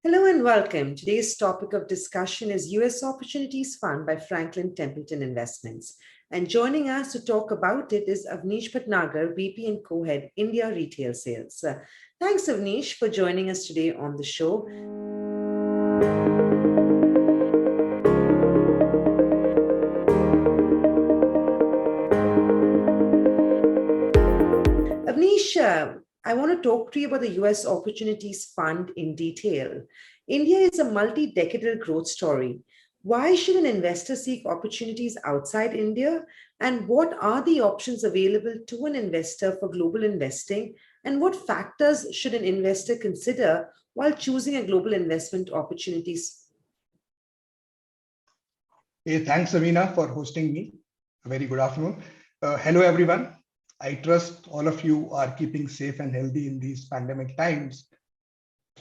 Hello and welcome. Today's topic of discussion is US Opportunities Fund by Franklin Templeton Investments. And joining us to talk about it is Avnish Bhatnagar, VP and Co-Head, India Retail Sales. Thanks, Avnish, for joining us today on the show. Avnish, I want to talk to you about the US Opportunities Fund in detail. India is a multi-decadal growth story. Why should an investor seek opportunities outside India? And what are the options available to an investor for global investing? And what factors should an investor consider while choosing a global investment opportunities? Hey, thanks, Amina, for hosting me. A very good afternoon. Hello, everyone. I trust all of you are keeping safe and healthy in these pandemic times.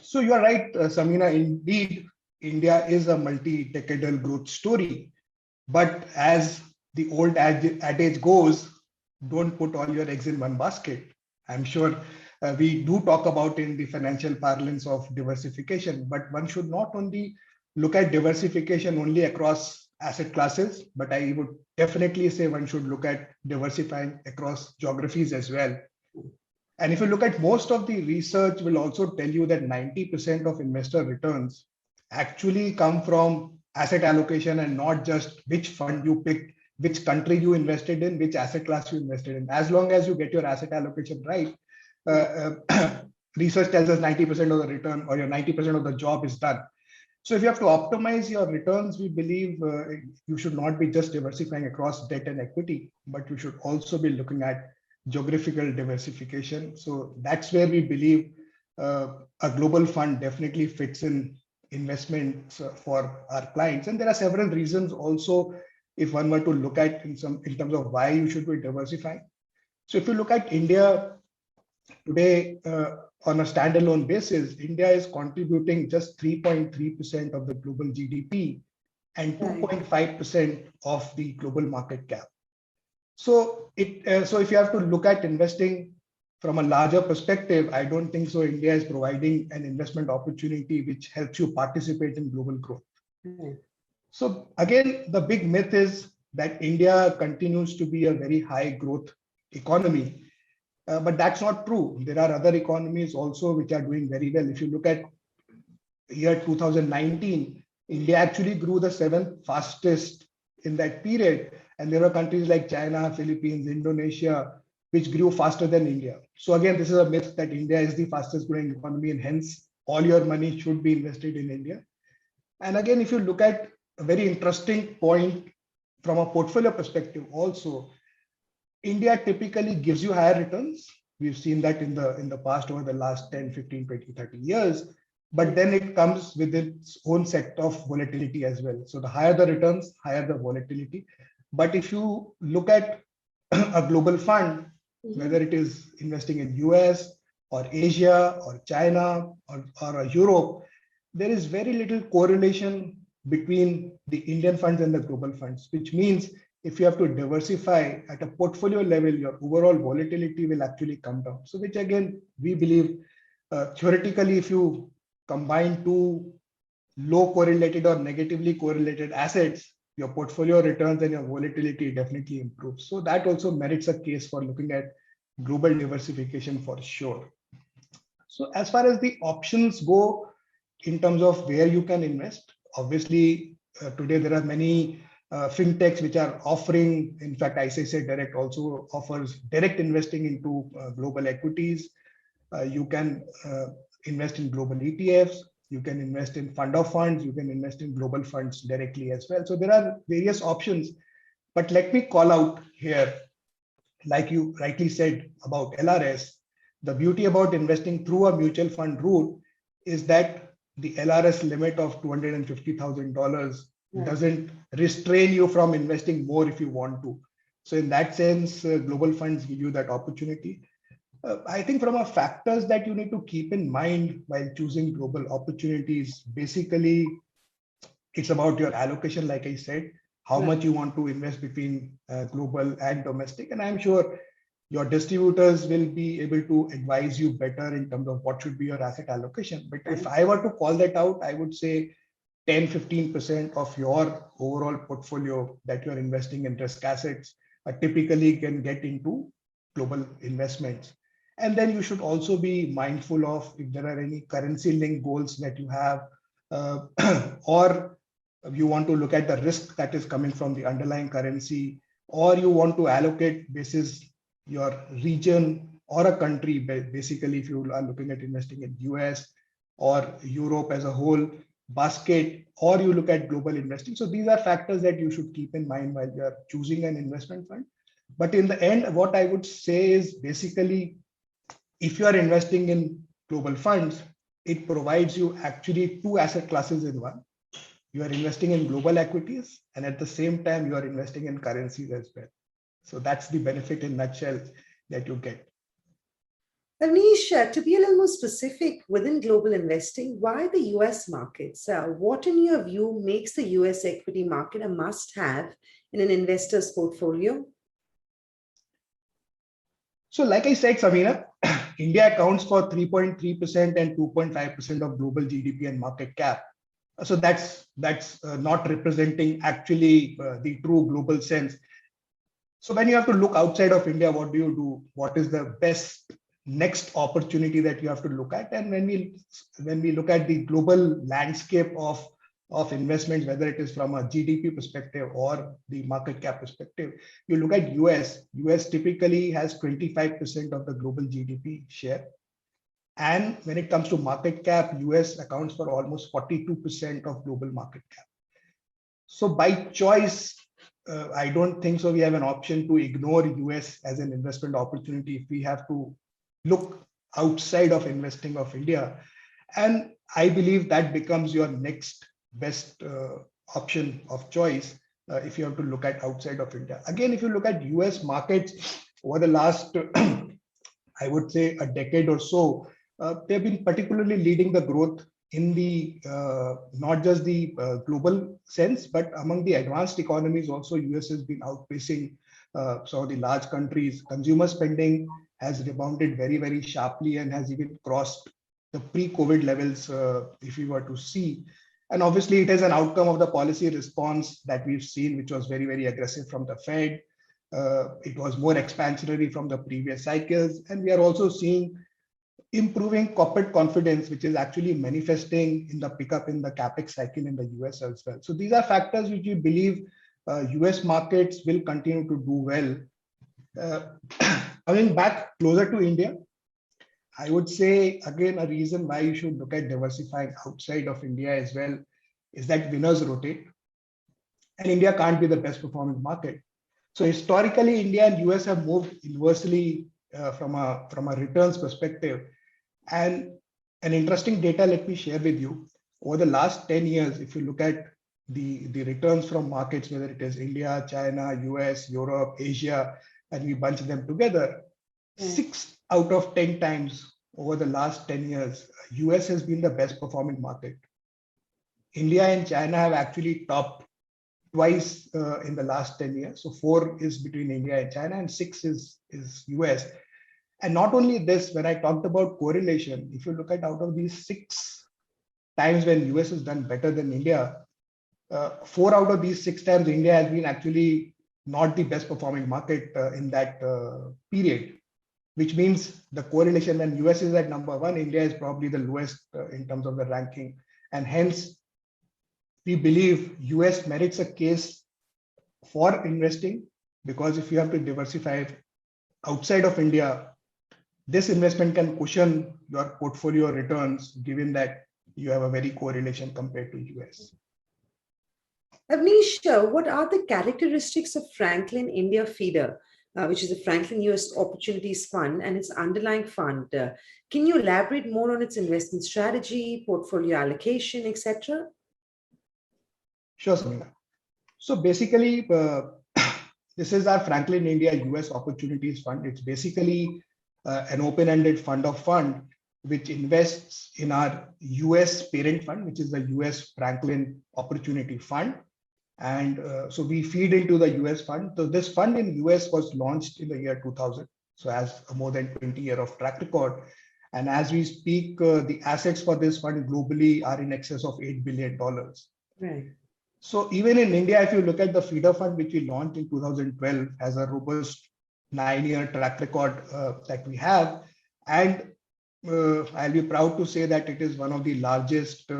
So you are right, Samina. Indeed, India is a multi-decadal growth story. But as the old adage goes, don't put all your eggs in one basket. I'm sure we do talk about in the financial parlance of diversification, but one should not only look at diversification only across asset classes, but I would definitely say one should look at diversifying across geographies as well. And if you look at most of the research will also tell you that 90% of investor returns actually come from asset allocation and not just which fund you picked, which country you invested in, which asset class you invested in. As long as you get your asset allocation right, research tells us 90% of the return or your 90% of the job is done. So if you have to optimize your returns, we believe you should not be just diversifying across debt and equity, but you should also be looking at geographical diversification. So that's where we believe a global fund definitely fits in investments for our clients. And there are several reasons also, if one were to look at in terms of why you should be diversifying. So if you look at India today, on a standalone basis, India is contributing just 3.3% of the global GDP and 2.5% of the global market cap. So if you have to look at investing from a larger perspective, I don't think so India is providing an investment opportunity which helps you participate in global growth. So again, the big myth is that India continues to be a very high growth economy. But that's not true. There are other economies also which are doing very well. If you look at year 2019, India actually grew the seventh fastest in that period. And there are countries like China, Philippines, Indonesia, which grew faster than India. So again, this is a myth that India is the fastest growing economy and hence all your money should be invested in India. And again, if you look at a very interesting point from a portfolio perspective also, India typically gives you higher returns. We've seen that in the past over the last 10, 15, 20, 30 years. But then it comes with its own set of volatility as well. So the higher the returns, higher the volatility. But if you look at a global fund, whether it is investing in US or Asia or China or Europe, there is very little correlation between the Indian funds and the global funds, which means if you have to diversify at a portfolio level, your overall volatility will actually come down. So which again, we believe theoretically, if you combine two low correlated or negatively correlated assets, your portfolio returns and your volatility definitely improves. So that also merits a case for looking at global diversification for sure. So as far as the options go in terms of where you can invest, obviously today there are many fintechs which are offering, in fact, ICICI Direct also offers direct investing into global equities. You can invest in global ETFs, you can invest in fund of funds, you can invest in global funds directly as well. So there are various options, but let me call out here, like you rightly said about LRS, the beauty about investing through a mutual fund route is that the LRS limit of $250,000 doesn't restrain you from investing more if you want to. So in that sense, global funds give you that opportunity. I think from a factors that you need to keep in mind while choosing global opportunities, basically, it's about your allocation, like I said, how much you want to invest between global and domestic. And I'm sure Your distributors will be able to advise you better in terms of what should be your asset allocation. But if I were to call that out, I would say 10-15% of your overall portfolio that you're investing in risk assets typically can get into global investments. And then you should also be mindful of if there are any currency linked goals that you have, or you want to look at the risk that is coming from the underlying currency, or you want to allocate basis your region or a country. Basically, if you are looking at investing in US or Europe as a whole basket, or you look at global investing. So these are factors that you should keep in mind while you are choosing an investment fund. But in the end, what I would say is basically, if you are investing in global funds, it provides you actually two asset classes in one. You are investing in global equities, and at the same time, you are investing in currencies as well. So that's the benefit in nutshell that you get. Anish, to be a little more specific within global investing, why the US markets? What, in your view, makes the US equity market a must have in an investor's portfolio? So, like I said, Samina, India accounts for 3.3% and 2.5% of global GDP and market cap. So that's not representing actually the true global sense. So when you have to look outside of India, what do you do? What is the best next opportunity that you have to look at? And when we look at the global landscape of investments, whether it is from a GDP perspective or the market cap perspective, you look at US. US typically has 25% of the global GDP share. And when it comes to market cap, US accounts for almost 42% of global market cap. So by choice, I don't think so we have an option to ignore US as an investment opportunity if we have to look outside of investing of India. And I believe that becomes your next best option of choice if you have to look at outside of India. Again, if you look at US markets over the last, I would say a decade or so, they've been particularly leading the growth in the not just the global sense, but among the advanced economies also. US has been outpacing some of the large countries. Consumer spending has rebounded very, very sharply and has even crossed the pre-COVID levels if you were to see. And obviously it is an outcome of the policy response that we've seen, which was very, very aggressive from the Fed. It was more expansionary from the previous cycles. And we are also seeing improving corporate confidence, which is actually manifesting in the pickup in the capex cycle in the US as well. So these are factors which we believe US markets will continue to do well. Coming back closer to India, I would say, again, a reason why you should look at diversifying outside of India as well is that winners rotate, and India can't be the best performing market. So historically, India and US have moved inversely from a returns perspective. And an interesting data, let me share with you. Over the last 10 years, if you look at the returns from markets, whether it is India, China, US, Europe, Asia, and we bunch them together, 6 out of 10 times over the last 10 years, US has been the best performing market. India and China have actually topped twice in the last 10 years. So 4 is between India and China and 6 is US. And not only this, when I talked about correlation, if you look at out of these 6 times when US has done better than India, 4 out of these 6 times India has been actually not the best performing market in that period, which means the correlation when US is at number 1, India is probably the lowest in terms of the ranking. And hence, we believe US merits a case for investing, because if you have to diversify outside of India, this investment can cushion your portfolio returns, given that you have a very correlation compared to US. Avnish, what are the characteristics of Franklin India Feeder, which is a Franklin US Opportunities Fund, and its underlying fund? Can you elaborate more on its investment strategy, portfolio allocation, etc.? Sure, Samina. So basically, this is our Franklin India US Opportunities Fund. It's basically an open-ended fund of fund which invests in our US parent fund, which is the US Franklin Opportunity Fund. And so we feed into the US fund. So this fund in US was launched in the year 2000. So has a more than 20-year of track record. And as we speak, the assets for this fund globally are in excess of $8 billion. Right. So even in India, if you look at the feeder fund, which we launched in 2012, has a robust 9-year track record that we have. And I'll be proud to say that it is one of the largest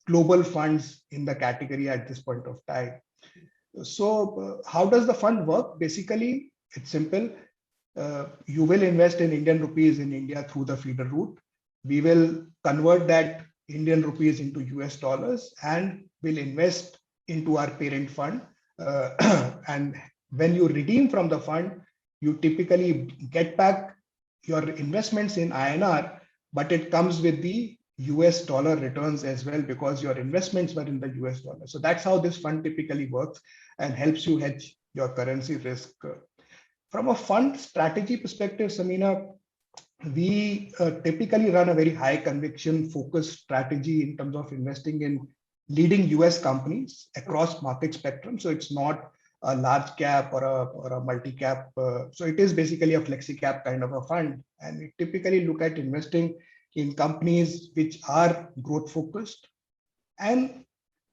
global funds in the category at this point of time. So how does the fund work? Basically, it's simple. You will invest in Indian rupees in India through the feeder route. We will convert that Indian rupees into US dollars and will invest into our parent fund. And when you redeem from the fund, you typically get back your investments in INR, but it comes with the US dollar returns as well because your investments were in the US dollar. So that's how this fund typically works and helps you hedge your currency risk. From a fund strategy perspective, Samina, we typically run a very high conviction focused strategy in terms of investing in leading US companies across market spectrum. So it's not a large cap or a multi cap. So it is basically a flexi cap kind of a fund. And we typically look at investing in companies which are growth focused and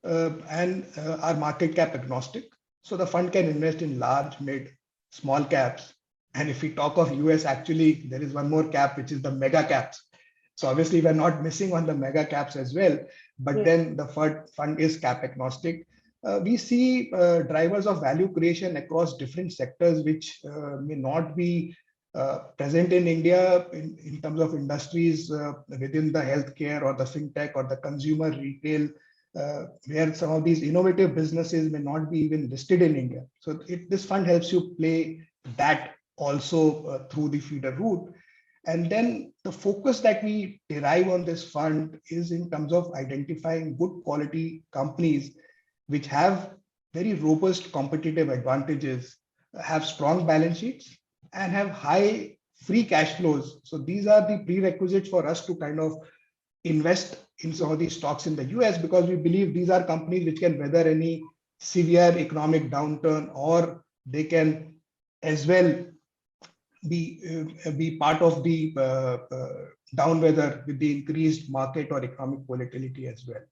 are market cap agnostic. So the fund can invest in large, mid, small caps. And if we talk of US, actually, there is one more cap, which is the mega caps. So obviously, we're not missing on the mega caps as well. But then the fund is cap agnostic. We see drivers of value creation across different sectors, which may not be present in India in terms of industries within the healthcare or the fintech or the consumer retail, where some of these innovative businesses may not be even listed in India. So this fund helps you play that also through the feeder route. And then the focus that we derive on this fund is in terms of identifying good quality companies which have very robust competitive advantages, have strong balance sheets, and have high free cash flows. So these are the prerequisites for us to kind of invest in some of these stocks in the US, because we believe these are companies which can weather any severe economic downturn, or they can as well be part of the down weather with the increased market or economic volatility as well.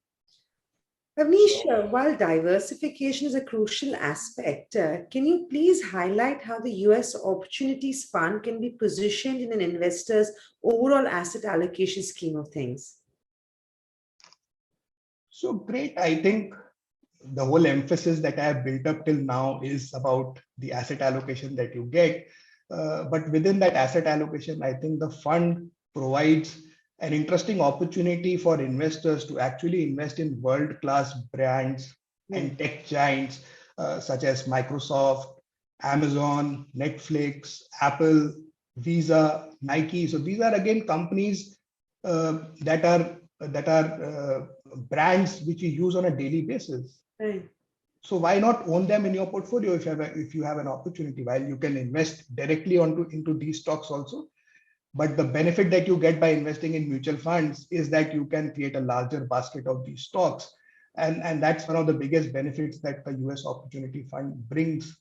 Avnish, while diversification is a crucial aspect, can you please highlight how the US Opportunities Fund can be positioned in an investor's overall asset allocation scheme of things? So great. I think the whole emphasis that I have built up till now is about the asset allocation that you get. But within that asset allocation, I think the fund provides an interesting opportunity for investors to actually invest in world-class brands and tech giants such as Microsoft, Amazon, Netflix, Apple, Visa, Nike. So these are again companies that are brands which you use on a daily basis. Right. So why not own them in your portfolio if you have an opportunity? While you can invest directly into these stocks also, but the benefit that you get by investing in mutual funds is that you can create a larger basket of these stocks, and that's one of the biggest benefits that the US Opportunity Fund brings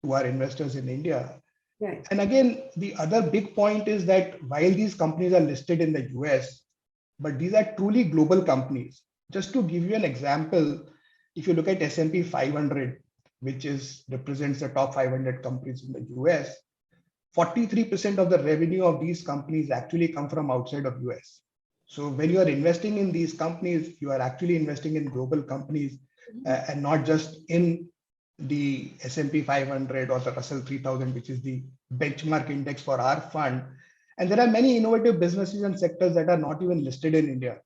to our investors in India. Right. And again, the other big point is that while these companies are listed in the US, but these are truly global companies. Just to give you an example, if you look at S&P 500, which represents the top 500 companies in the US, 43% of the revenue of these companies actually come from outside of US. So when you are investing in these companies, you are actually investing in global companies and not just in the S&P 500 or the Russell 3000, which is the benchmark index for our fund. And there are many innovative businesses and sectors that are not even listed in India.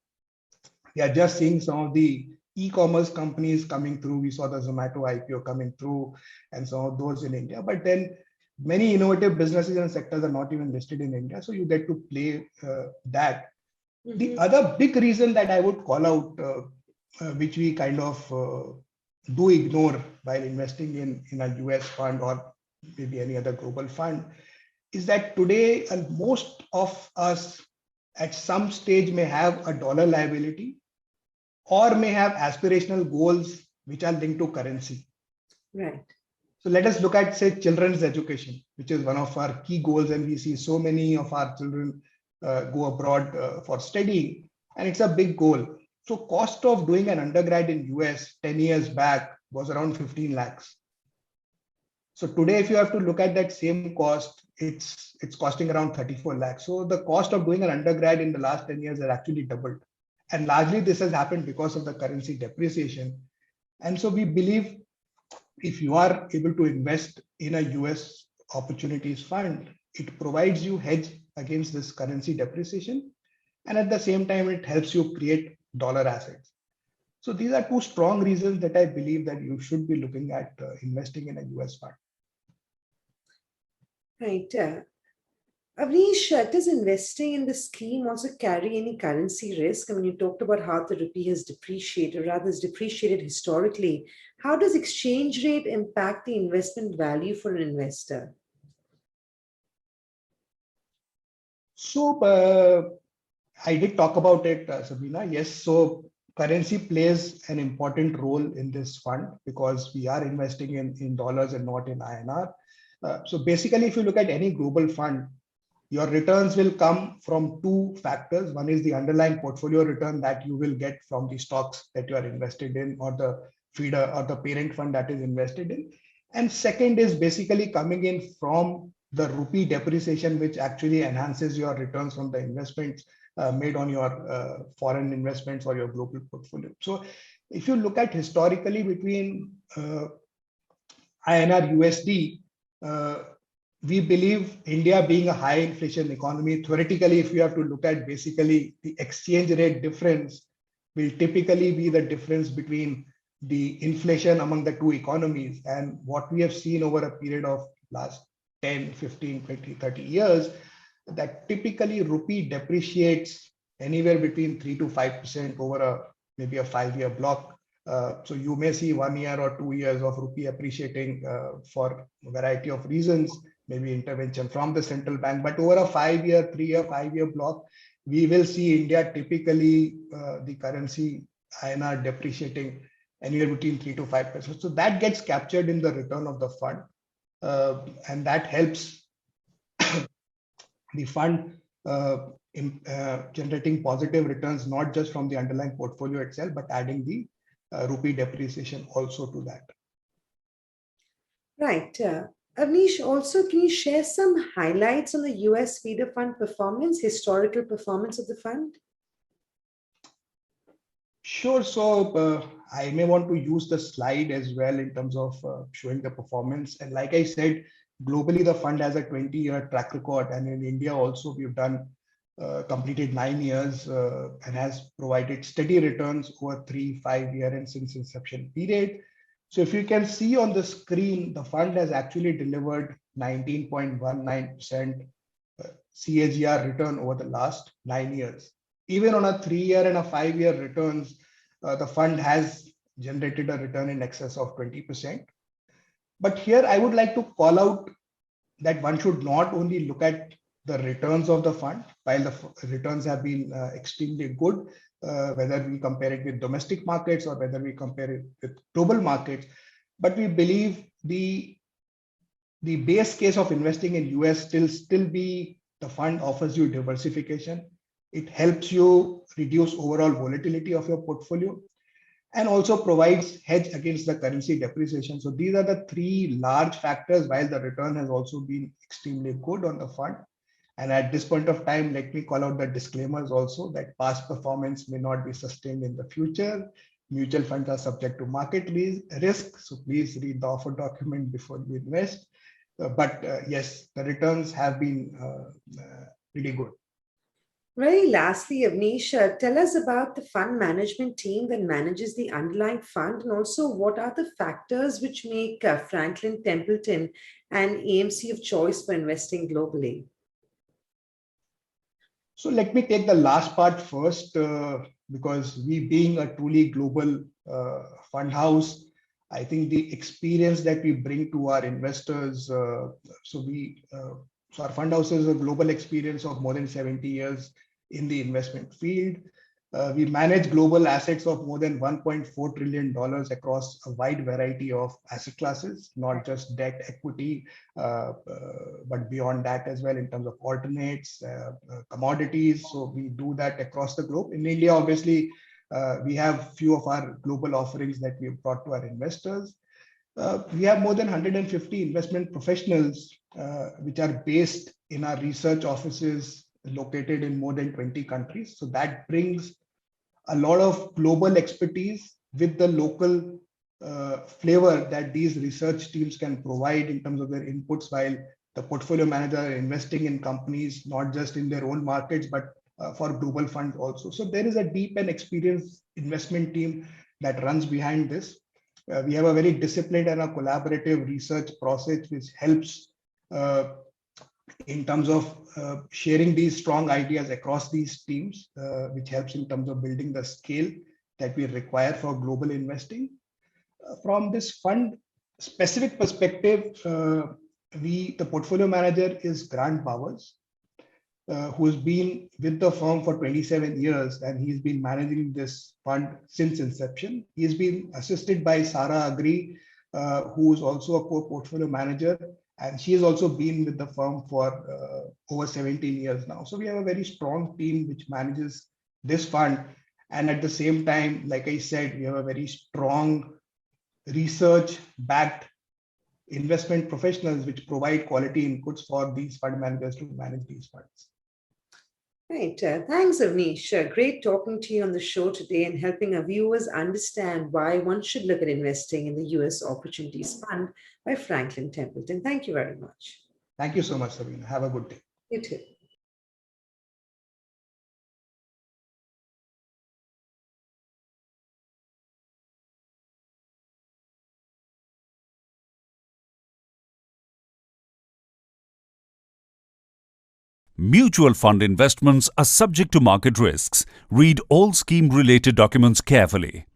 We are just seeing some of the e-commerce companies coming through. We saw the Zomato IPO coming through and some of those in India. But then many innovative businesses and sectors are not even listed in India. So you get to play that. Mm-hmm. The other big reason that I would call out, which we kind of do ignore while investing in a US fund or maybe any other global fund, is that today most of us at some stage may have a dollar liability or may have aspirational goals which are linked to currency. Right. So let us look at, say, children's education, which is one of our key goals. And we see so many of our children go abroad for studying, and it's a big goal. So cost of doing an undergrad in US 10 years back was around 15 lakhs. So today, if you have to look at that same cost, it's costing around 34 lakhs. So the cost of doing an undergrad in the last 10 years has actually doubled. And largely this has happened because of the currency depreciation. And so we believe if you are able to invest in a US opportunities fund, it provides you hedge against this currency depreciation. And at the same time, it helps you create dollar assets. So these are two strong reasons that I believe that you should be looking at investing in a US fund. Right. Avnish, does investing in the scheme also carry any currency risk? I mean, you talked about how the rupee has depreciated, rather has depreciated historically. How does exchange rate impact the investment value for an investor? So I did talk about it, Sabrina. Yes, so currency plays an important role in this fund because we are investing in dollars and not in INR. So basically, if you look at any global fund, your returns will come from two factors. One is the underlying portfolio return that you will get from the stocks that you are invested in, or the feeder or the parent fund that is invested in. And second is basically coming in from the rupee depreciation, which actually enhances your returns from the investments made on your foreign investments or your global portfolio. So if you look at historically between INR USD, we believe India being a high inflation economy, theoretically, if you have to look at basically the exchange rate difference will typically be the difference between the inflation among the two economies. And what we have seen over a period of last 10, 15, 20, 30 years, that typically rupee depreciates anywhere between 3 to 5% over maybe a 5-year block. So you may see 1 year or 2 years of rupee appreciating for a variety of reasons, maybe intervention from the central bank. But over a 5-year, 3-year, 5-year block, we will see India typically the currency INR depreciating anywhere between 3 to 5%. So that gets captured in the return of the fund. And that helps the fund in generating positive returns, not just from the underlying portfolio itself, but adding the rupee depreciation also to that. Right. Avnish, also, can you share some highlights on the US feeder fund performance, historical performance of the fund? Sure. So I may want to use the slide as well in terms of showing the performance. And like I said, globally, the fund has a 20-year track record. And in India also, we've done completed 9 years and has provided steady returns over 3, 5 year and since inception period. So if you can see on the screen, the fund has actually delivered 19.19% CAGR return over the last 9 years. Even on a 3-year and a 5-year returns, the fund has generated a return in excess of 20%. But here I would like to call out that one should not only look at the returns of the fund, while the returns have been extremely good, whether we compare it with domestic markets or whether we compare it with global markets. But we believe the base case of investing in US still be the fund offers you diversification. It helps you reduce overall volatility of your portfolio and also provides hedge against the currency depreciation. So these are the three large factors, while the return has also been extremely good on the fund. And at this point of time, let me call out the disclaimers also that past performance may not be sustained in the future. Mutual funds are subject to market risk. So please read the offer document before you invest. But yes, the returns have been pretty good. Very lastly, Avnish, tell us about the fund management team that manages the underlying fund, and also what are the factors which make Franklin Templeton an AMC of choice for investing globally? So let me take the last part first, because we being a truly global fund house, I think the experience that we bring to our investors, so our fund house has a global experience of more than 70 years in the investment field. We manage global assets of more than $1.4 trillion across a wide variety of asset classes, not just debt, equity, but beyond that as well in terms of alternates, commodities. So we do that across the globe. In India, obviously, we have few of our global offerings that we've brought to our investors. We have more than 150 investment professionals, which are based in our research offices located in more than 20 countries. So that brings a lot of global expertise with the local flavor that these research teams can provide in terms of their inputs, while the portfolio manager are investing in companies, not just in their own markets, but for global funds also. So there is a deep and experienced investment team that runs behind this. We have a very disciplined and a collaborative research process, which helps in terms of sharing these strong ideas across these teams, which helps in terms of building the scale that we require for global investing. From this fund specific perspective, the portfolio manager is Grant Bowers, who's been with the firm for 27 years, and he's been managing this fund since inception. He's been assisted by Sara Agri, who's also a portfolio manager, and she has also been with the firm for over 17 years now. So we have a very strong team which manages this fund. And at the same time, like I said, we have a very strong research-backed investment professionals which provide quality inputs for these fund managers to manage these funds. Right. Thanks, Avnish. Great talking to you on the show today and helping our viewers understand why one should look at investing in the US Opportunities Fund by Franklin Templeton. Thank you very much. Thank you so much, Sabina. Have a good day. You too. Mutual fund investments are subject to market risks. Read all scheme-related documents carefully.